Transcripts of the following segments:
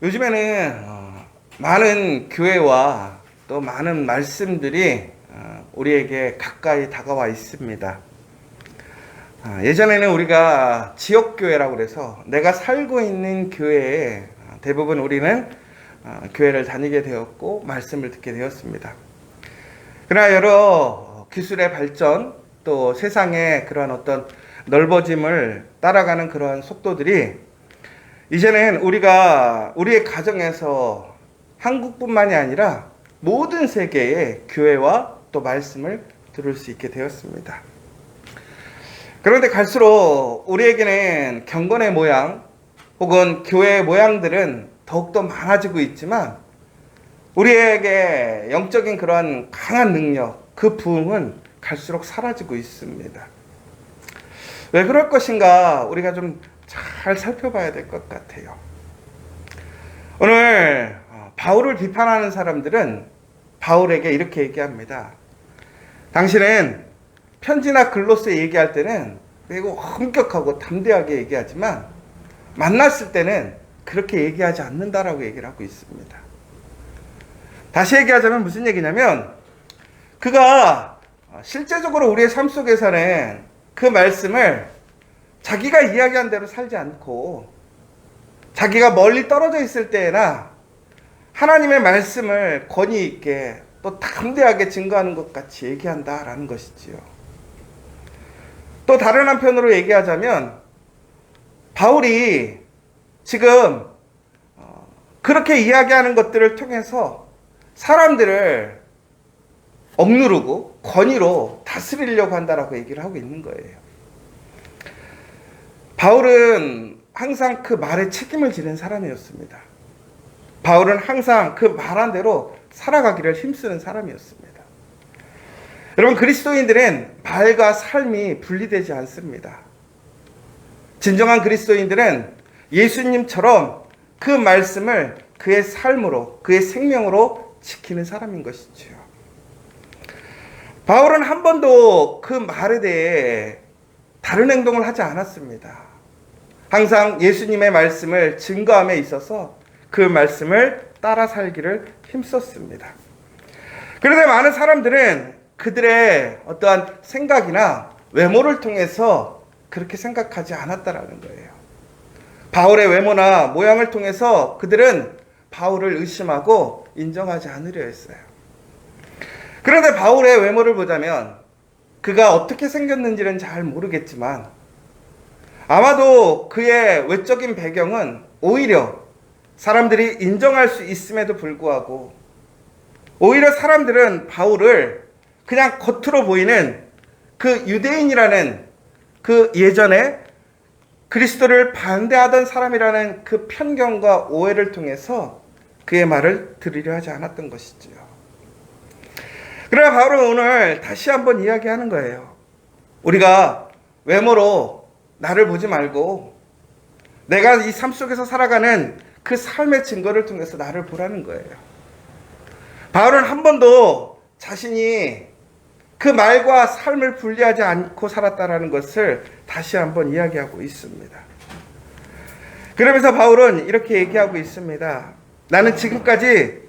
요즘에는 많은 교회와 또 많은 말씀들이 우리에게 가까이 다가와 있습니다. 예전에는 우리가 지역교회라고 그래서 내가 살고 있는 교회에 대부분 우리는 교회를 다니게 되었고 말씀을 듣게 되었습니다. 그러나 여러 기술의 발전 또 세상의 그런 어떤 넓어짐을 따라가는 그런 속도들이 이제는 우리가 우리의 가정에서 한국뿐만이 아니라 모든 세계의 교회와 또 말씀을 들을 수 있게 되었습니다. 그런데 갈수록 우리에게는 경건의 모양 혹은 교회의 모양들은 더욱더 많아지고 있지만 우리에게 영적인 그런 강한 능력, 그 부흥은 갈수록 사라지고 있습니다. 왜 그럴 것인가 우리가 좀 잘 살펴봐야 될 것 같아요. 오늘 바울을 비판하는 사람들은 바울에게 이렇게 얘기합니다. 당신은 편지나 글로서 얘기할 때는 매우 엄격하고 담대하게 얘기하지만 만났을 때는 그렇게 얘기하지 않는다라고 얘기를 하고 있습니다. 다시 얘기하자면 무슨 얘기냐면 그가 실제적으로 우리의 삶 속에서는 그 말씀을 자기가 이야기한 대로 살지 않고 자기가 멀리 떨어져 있을 때나 하나님의 말씀을 권위 있게 또 담대하게 증거하는 것 같이 얘기한다라는 것이지요. 또 다른 한편으로 얘기하자면 바울이 지금 그렇게 이야기하는 것들을 통해서 사람들을 억누르고 권위로 다스리려고 한다라고 얘기를 하고 있는 거예요. 바울은 항상 그 말에 책임을 지는 사람이었습니다. 바울은 항상 그 말한 대로 살아가기를 힘쓰는 사람이었습니다. 여러분, 그리스도인들은 말과 삶이 분리되지 않습니다. 진정한 그리스도인들은 예수님처럼 그 말씀을 그의 삶으로, 그의 생명으로 지키는 사람인 것이지요. 바울은 한 번도 그 말에 대해 다른 행동을 하지 않았습니다. 항상 예수님의 말씀을 증거함에 있어서 그 말씀을 따라 살기를 힘썼습니다. 그런데 많은 사람들은 그들의 어떠한 생각이나 외모를 통해서 그렇게 생각하지 않았다라는 거예요. 바울의 외모나 모양을 통해서 그들은 바울을 의심하고 인정하지 않으려 했어요. 그런데 바울의 외모를 보자면 그가 어떻게 생겼는지는 잘 모르겠지만 아마도 그의 외적인 배경은 오히려 사람들이 인정할 수 있음에도 불구하고 오히려 사람들은 바울을 그냥 겉으로 보이는 그 유대인이라는 그 예전에 그리스도를 반대하던 사람이라는 그 편견과 오해를 통해서 그의 말을 들으려 하지 않았던 것이지요. 그러나 바울은 오늘 다시 한번 이야기하는 거예요. 우리가 외모로 나를 보지 말고 내가 이 삶 속에서 살아가는 그 삶의 증거를 통해서 나를 보라는 거예요. 바울은 한 번도 자신이 그 말과 삶을 분리하지 않고 살았다는 것을 다시 한번 이야기하고 있습니다. 그러면서 바울은 이렇게 얘기하고 있습니다. 나는 지금까지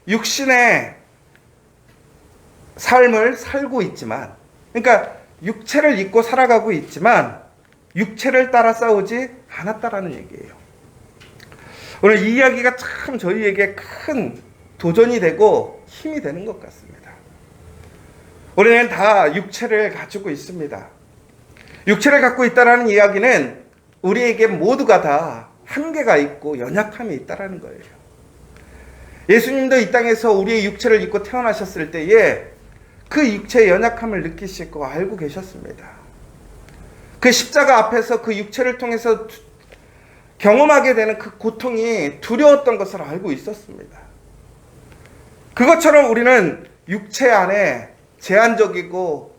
육신의 삶을 살고 있지만, 그러니까 육체를 입고 살아가고 있지만 육체를 따라 싸우지 않았다라는 얘기예요. 오늘 이 이야기가 참 저희에게 큰 도전이 되고 힘이 되는 것 같습니다. 우리는 다 육체를 가지고 있습니다. 육체를 갖고 있다라는 이야기는 우리에게 모두가 다 한계가 있고 연약함이 있다라는 거예요. 예수님도 이 땅에서 우리의 육체를 입고 태어나셨을 때에 그 육체의 연약함을 느끼실 거 알고 계셨습니다. 그 십자가 앞에서 그 육체를 통해서 경험하게 되는 그 고통이 두려웠던 것을 알고 있었습니다. 그것처럼 우리는 육체 안에 제한적이고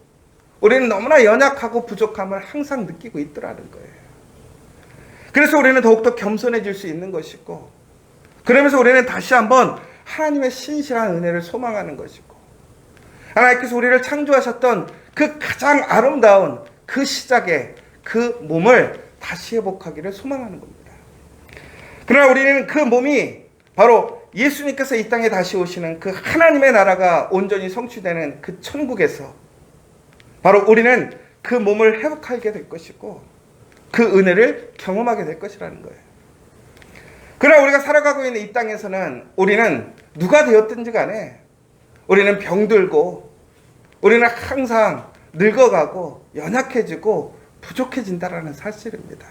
우리는 너무나 연약하고 부족함을 항상 느끼고 있더라는 거예요. 그래서 우리는 더욱더 겸손해질 수 있는 것이고 그러면서 우리는 다시 한번 하나님의 신실한 은혜를 소망하는 것이고 하나님께서 우리를 창조하셨던 그 가장 아름다운 그 시작에 그 몸을 다시 회복하기를 소망하는 겁니다. 그러나 우리는 그 몸이 바로 예수님께서 이 땅에 다시 오시는 그 하나님의 나라가 온전히 성취되는 그 천국에서 바로 우리는 그 몸을 회복하게 될 것이고 그 은혜를 경험하게 될 것이라는 거예요. 그러나 우리가 살아가고 있는 이 땅에서는 우리는 누가 되었든지 간에 우리는 병들고 우리는 항상 늙어가고 연약해지고 부족해진다라는 사실입니다.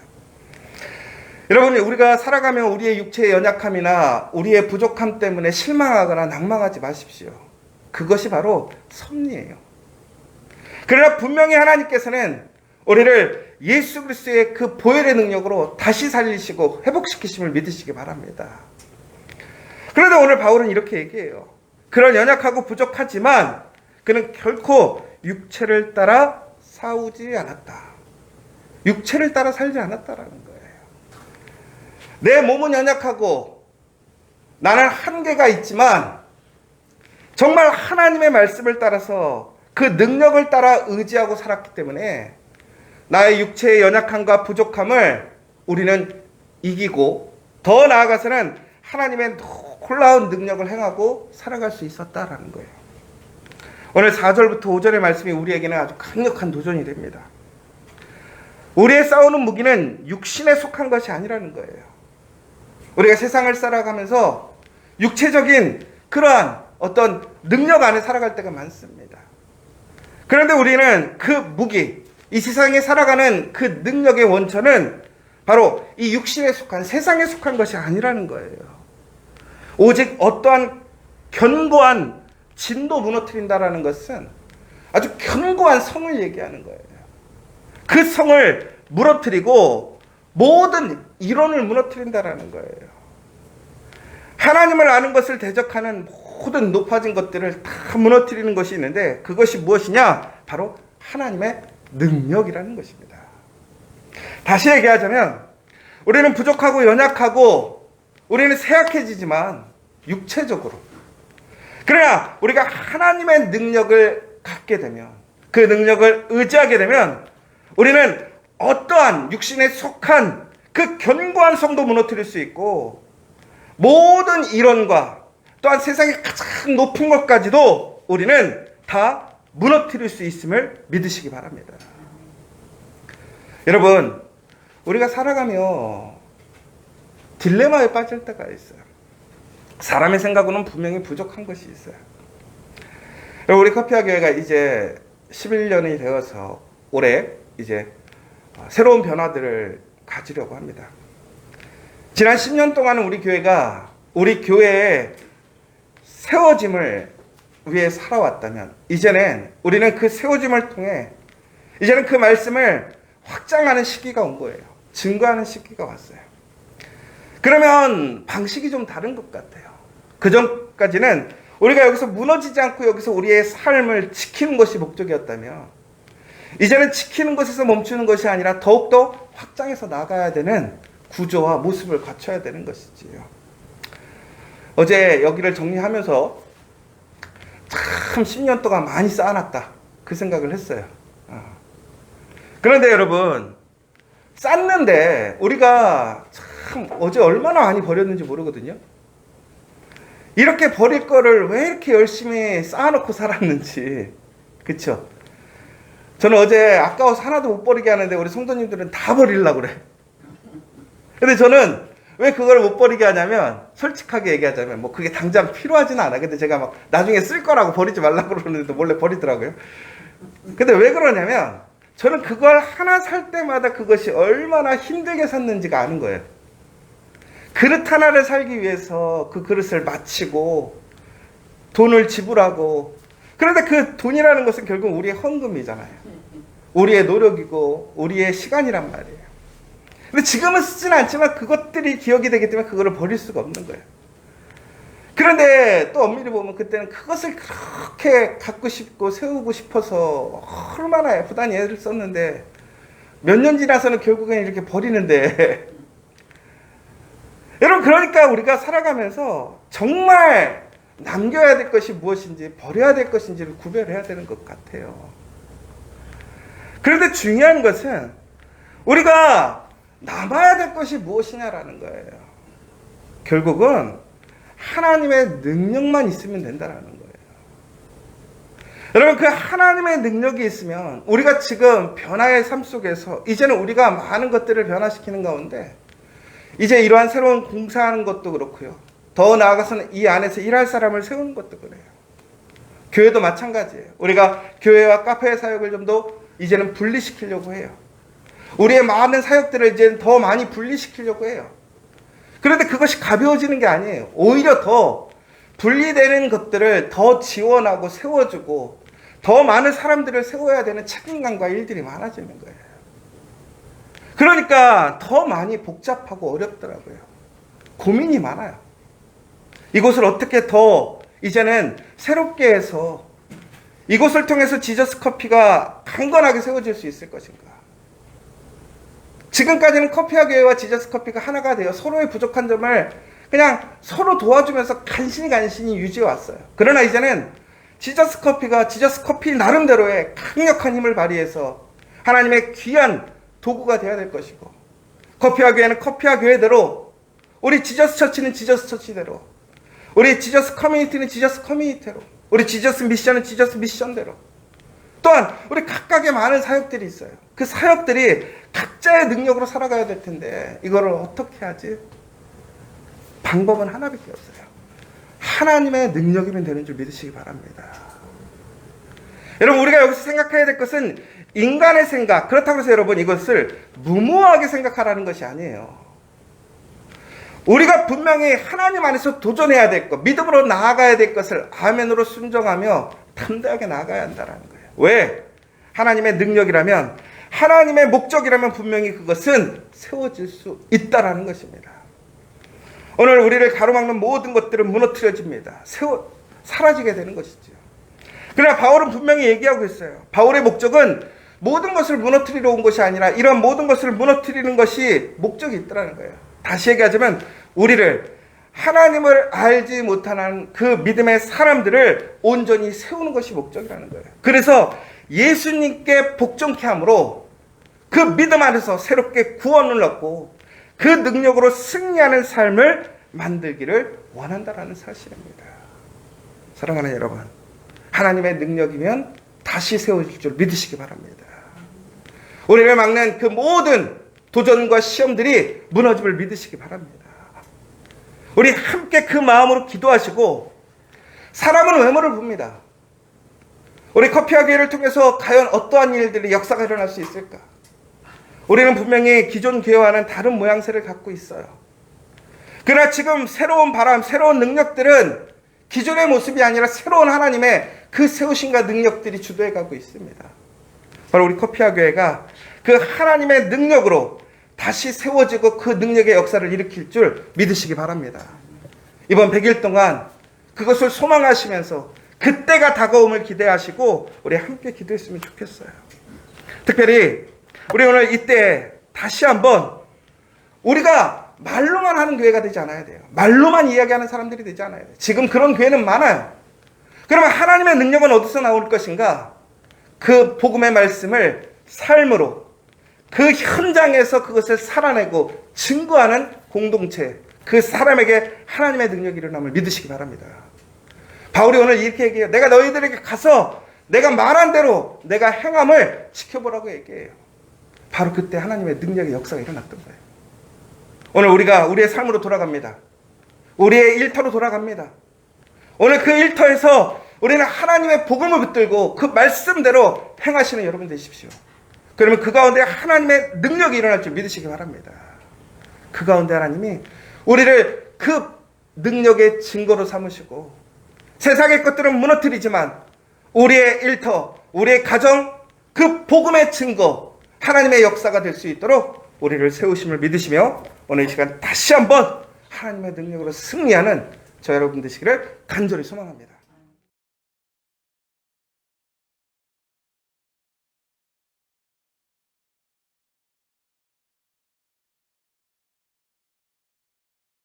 여러분, 우리가 살아가며 우리의 육체의 연약함이나 우리의 부족함 때문에 실망하거나 낭망하지 마십시오. 그것이 바로 섭리예요. 그러나 분명히 하나님께서는 우리를 예수 그리스도의 그 보혈의 능력으로 다시 살리시고 회복시키심을 믿으시기 바랍니다. 그런데 오늘 바울은 이렇게 얘기해요. 그런 연약하고 부족하지만 그는 결코 육체를 따라 싸우지 않았다. 육체를 따라 살지 않았다라는 거예요. 내 몸은 연약하고 나는 한계가 있지만 정말 하나님의 말씀을 따라서 그 능력을 따라 의지하고 살았기 때문에 나의 육체의 연약함과 부족함을 우리는 이기고 더 나아가서는 하나님의 놀라운 능력을 행하고 살아갈 수 있었다라는 거예요. 오늘 4절부터 5절의 말씀이 우리에게는 아주 강력한 도전이 됩니다. 우리의 싸우는 무기는 육신에 속한 것이 아니라는 거예요. 우리가 세상을 살아가면서 육체적인 그러한 어떤 능력 안에 살아갈 때가 많습니다. 그런데 우리는 그 무기, 이 세상에 살아가는 그 능력의 원천은 바로 이 육신에 속한, 세상에 속한 것이 아니라는 거예요. 오직 어떠한 견고한 진도 무너뜨린다라는 것은 아주 견고한 성을 얘기하는 거예요. 그 성을 무너뜨리고 모든 이론을 무너뜨린다라는 거예요. 하나님을 아는 것을 대적하는 모든 높아진 것들을 다 무너뜨리는 것이 있는데 그것이 무엇이냐? 바로 하나님의 능력이라는 것입니다. 다시 얘기하자면 우리는 부족하고 연약하고 우리는 쇠약해지지만 육체적으로, 그러나 우리가 하나님의 능력을 갖게 되면, 그 능력을 의지하게 되면 우리는 어떠한 육신에 속한 그 견고한 성도 무너뜨릴 수 있고 모든 이론과 또한 세상의 가장 높은 것까지도 우리는 다 무너뜨릴 수 있음을 믿으시기 바랍니다. 여러분, 우리가 살아가며 딜레마에 빠질 때가 있어요. 사람의 생각으로는 분명히 부족한 것이 있어요. 우리 커피아 교회가 이제 11년이 되어서 올해 이제 새로운 변화들을 가지려고 합니다. 지난 10년 동안은 우리 교회가 우리 교회의 세워짐을 위해 살아왔다면 이제는 우리는 그 세워짐을 통해 이제는 그 말씀을 확장하는 시기가 온 거예요. 증거하는 시기가 왔어요. 그러면 방식이 좀 다른 것 같아요. 그 전까지는 우리가 여기서 무너지지 않고 여기서 우리의 삶을 지키는 것이 목적이었다면 이제는 지키는 것에서 멈추는 것이 아니라 더욱더 확장해서 나가야 되는 구조와 모습을 갖춰야 되는 것이지요. 어제 여기를 정리하면서 참 10년 동안 많이 쌓아놨다 그 생각을 했어요. 그런데 여러분, 쌓는데 우리가 참 어제 얼마나 많이 버렸는지 모르거든요. 이렇게 버릴 거를 왜 이렇게 열심히 쌓아놓고 살았는지. 그쵸? 저는 어제 아까워서 하나도 못 버리게 하는데 우리 성도님들은 다 버리려고 그래. 근데 저는 왜 그걸 못 버리게 하냐면, 솔직하게 얘기하자면 뭐 그게 당장 필요하지는 않아. 근데 제가 막 나중에 쓸 거라고 버리지 말라고 그러는데 몰래 버리더라고요. 근데 왜 그러냐면 저는 그걸 하나 살 때마다 그것이 얼마나 힘들게 샀는지가 아는 거예요. 그릇 하나를 살기 위해서 그 그릇을 마치고 돈을 지불하고, 그런데 그 돈이라는 것은 결국 우리의 헌금이잖아요. 우리의 노력이고 우리의 시간이란 말이에요. 근데 지금은 쓰지는 않지만 그것들이 기억이 되기 때문에 그거를 버릴 수가 없는 거예요. 그런데 또 엄밀히 보면 그때는 그것을 그렇게 갖고 싶고 세우고 싶어서 얼마나 부단히 애를 썼는데 몇 년 지나서는 결국엔 이렇게 버리는데 여러분, 그러니까 우리가 살아가면서 정말 남겨야 될 것이 무엇인지 버려야 될 것인지를 구별해야 되는 것 같아요. 그런데 중요한 것은 우리가 남아야 될 것이 무엇이냐라는 거예요. 결국은 하나님의 능력만 있으면 된다는 거예요. 여러분, 그 하나님의 능력이 있으면 우리가 지금 변화의 삶 속에서 이제는 우리가 많은 것들을 변화시키는 가운데 이제 이러한 새로운 공사하는 것도 그렇고요. 더 나아가서는 이 안에서 일할 사람을 세우는 것도 그래요. 교회도 마찬가지예요. 우리가 교회와 카페의 사역을 좀 더 이제는 분리시키려고 해요. 우리의 많은 사역들을 이제는 더 많이 분리시키려고 해요. 그런데 그것이 가벼워지는 게 아니에요. 오히려 더 분리되는 것들을 더 지원하고 세워주고 더 많은 사람들을 세워야 되는 책임감과 일들이 많아지는 거예요. 그러니까 더 많이 복잡하고 어렵더라고요. 고민이 많아요. 이곳을 어떻게 더 이제는 새롭게 해서 이곳을 통해서 지저스 커피가 강건하게 세워질 수 있을 것인가. 지금까지는 커피와 교회와 지저스 커피가 하나가 되어 서로의 부족한 점을 그냥 서로 도와주면서 간신히 유지해 왔어요. 그러나 이제는 지저스 커피가 지저스 커피 나름대로의 강력한 힘을 발휘해서 하나님의 귀한 도구가 되어야 될 것이고, 커피와 교회는 커피와 교회대로, 우리 지저스 처치는 지저스 처치대로, 우리 지저스 커뮤니티는 지저스 커뮤니티대로, 우리 지저스 미션은 지저스 미션대로, 또한 우리 각각의 많은 사역들이 있어요. 그 사역들이 각자의 능력으로 살아가야 될 텐데 이거를 어떻게 하지? 방법은 하나밖에 없어요. 하나님의 능력이면 되는 줄 믿으시기 바랍니다. 여러분, 우리가 여기서 생각해야 될 것은 인간의 생각, 그렇다고 해서 여러분 이것을 무모하게 생각하라는 것이 아니에요. 우리가 분명히 하나님 안에서 도전해야 될 것, 믿음으로 나아가야 될 것을 아멘으로 순종하며 담대하게 나아가야 한다는 거예요. 왜? 하나님의 능력이라면, 하나님의 목적이라면 분명히 그것은 세워질 수 있다는 것입니다. 오늘 우리를 가로막는 모든 것들은 무너뜨려집니다. 사라지게 되는 것이죠. 그러나 바울은 분명히 얘기하고 있어요. 바울의 목적은 모든 것을 무너뜨리러 온 것이 아니라 이런 모든 것을 무너뜨리는 것이 목적이 있다는 거예요. 다시 얘기하자면 우리를, 하나님을 알지 못하는 그 믿음의 사람들을 온전히 세우는 것이 목적이라는 거예요. 그래서 예수님께 복종케 함으로 그 믿음 안에서 새롭게 구원을 얻고 그 능력으로 승리하는 삶을 만들기를 원한다라는 사실입니다. 사랑하는 여러분, 하나님의 능력이면 다시 세워질 줄 믿으시기 바랍니다. 우리를 막는 그 모든 도전과 시험들이 무너짐을 믿으시기 바랍니다. 우리 함께 그 마음으로 기도하시고, 사람은 외모를 봅니다. 우리 커피와 교회를 통해서 과연 어떠한 일들이 역사가 일어날 수 있을까? 우리는 분명히 기존 교회와는 다른 모양새를 갖고 있어요. 그러나 지금 새로운 바람, 새로운 능력들은 기존의 모습이 아니라 새로운 하나님의 그 세우심과 능력들이 주도해 가고 있습니다. 바로 우리 커피와 교회가 그 하나님의 능력으로 다시 세워지고 그 능력의 역사를 일으킬 줄 믿으시기 바랍니다. 이번 100일 동안 그것을 소망하시면서 그때가 다가옴을 기대하시고 우리 함께 기도했으면 좋겠어요. 특별히 우리 오늘 이때 다시 한번 우리가 말로만 하는 교회가 되지 않아야 돼요. 말로만 이야기하는 사람들이 되지 않아야 돼요. 지금 그런 교회는 많아요. 그러면 하나님의 능력은 어디서 나올 것인가? 그 복음의 말씀을 삶으로, 그 현장에서 그것을 살아내고 증거하는 공동체, 그 사람에게 하나님의 능력이 일어남을 믿으시기 바랍니다. 바울이 오늘 이렇게 얘기해요. 내가 너희들에게 가서 내가 말한 대로 내가 행함을 지켜보라고 얘기해요. 바로 그때 하나님의 능력의 역사가 일어났던 거예요. 오늘 우리가 우리의 삶으로 돌아갑니다. 우리의 일터로 돌아갑니다. 오늘 그 일터에서 우리는 하나님의 복음을 붙들고 그 말씀대로 행하시는 여러분 되십시오. 그러면 그 가운데 하나님의 능력이 일어날 줄 믿으시기 바랍니다. 그 가운데 하나님이 우리를 그 능력의 증거로 삼으시고, 세상의 것들은 무너뜨리지만 우리의 일터, 우리의 가정, 그 복음의 증거, 하나님의 역사가 될 수 있도록 우리를 세우심을 믿으시며 오늘 이 시간 다시 한번 하나님의 능력으로 승리하는 저 여러분 되시기를 간절히 소망합니다.